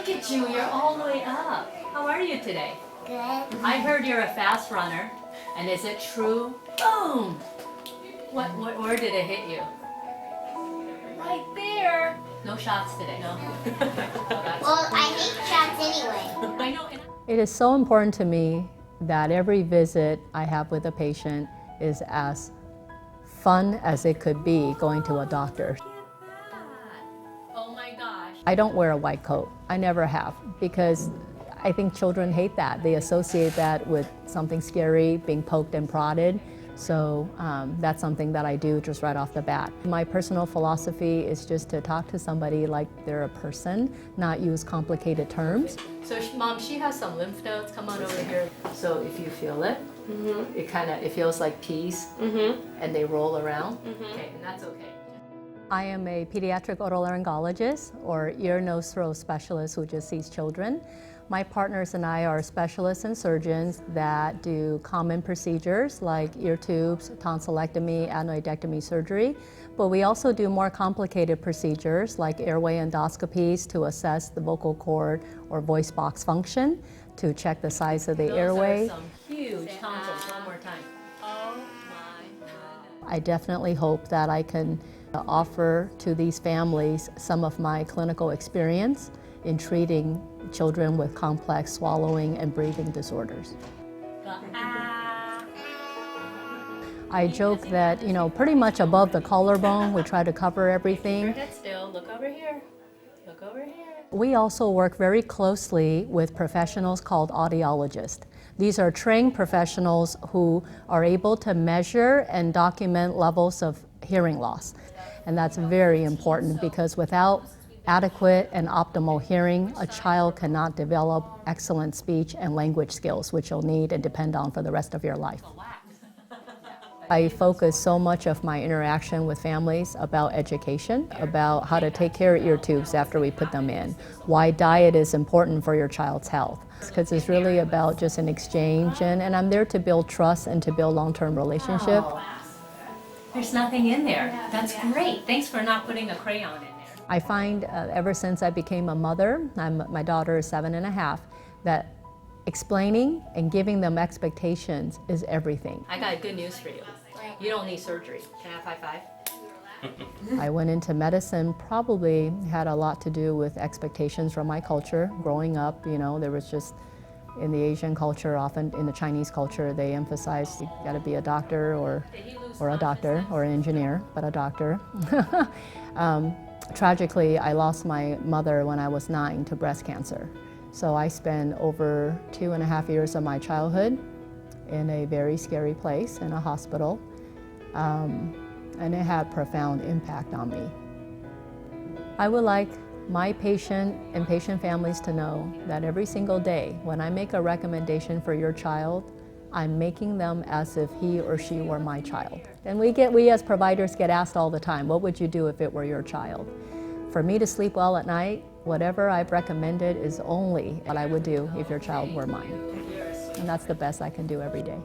Look at you, you're all the way up. How are you today? Good. I heard you're a fast runner, and is it true? Boom! Where did it hit you? Right there. No shots today. No. Well, I hate shots anyway. I know. It is so important to me that every visit I have with a patient is as fun as it could be going to a doctor. Oh my gosh. I don't wear a white coat. I never have, because I think children hate that. They associate that with something scary, being poked and prodded. So that's something that I do just right off the bat. My personal philosophy is just to talk to somebody like they're a person, not use complicated terms. So, Mom, she has some lymph nodes. Come on over here. So, if you feel it, it feels like peas, and they roll around. Okay, and that's okay. I am a pediatric otolaryngologist, or ear, nose, throat specialist who just sees children. My partners and I are specialists and surgeons that do common procedures like ear tubes, tonsillectomy, adenoidectomy surgery, but we also do more complicated procedures like airway endoscopies to assess the vocal cord or voice box function, to check the size of the airway. Those are some huge tonsils. One more time. Oh my God. I definitely hope that I can offer to these families some of my clinical experience in treating children with complex swallowing and breathing disorders. I joke that, pretty much above the collarbone, we try to cover everything. Head still. Look over here. Look over here. We also work very closely with professionals called audiologists. These are trained professionals who are able to measure and document levels of hearing loss. And that's very important, because without adequate and optimal hearing, a child cannot develop excellent speech and language skills, which you'll need and depend on for the rest of your life. I focus so much of my interaction with families about education, about how to take care of ear tubes after we put them in, why diet is important for your child's health, because it's really about just an exchange, and I'm there to build trust and to build long-term relationship. There's nothing in there. That's great. Thanks for not putting a crayon in there. I find ever since I became a mother, my daughter is 7.5, that explaining and giving them expectations is everything. I got good news for you. You don't need surgery. Can I have high five? I went into medicine, probably had a lot to do with expectations from my culture. Growing up, there was just, in the Asian culture, often in the Chinese culture, they emphasize you gotta be a doctor or a doctor or an engineer, but a doctor. Tragically, I lost my mother when I was 9 to breast cancer. So I spent over 2.5 years of my childhood in a very scary place, in a hospital, and it had profound impact on me. I would like my patient and patient families to know that every single day when I make a recommendation for your child, I'm making them as if he or she were my child. And we as providers get asked all the time, what would you do if it were your child? For me to sleep well at night, whatever I've recommended is only what I would do if your child were mine. And that's the best I can do every day.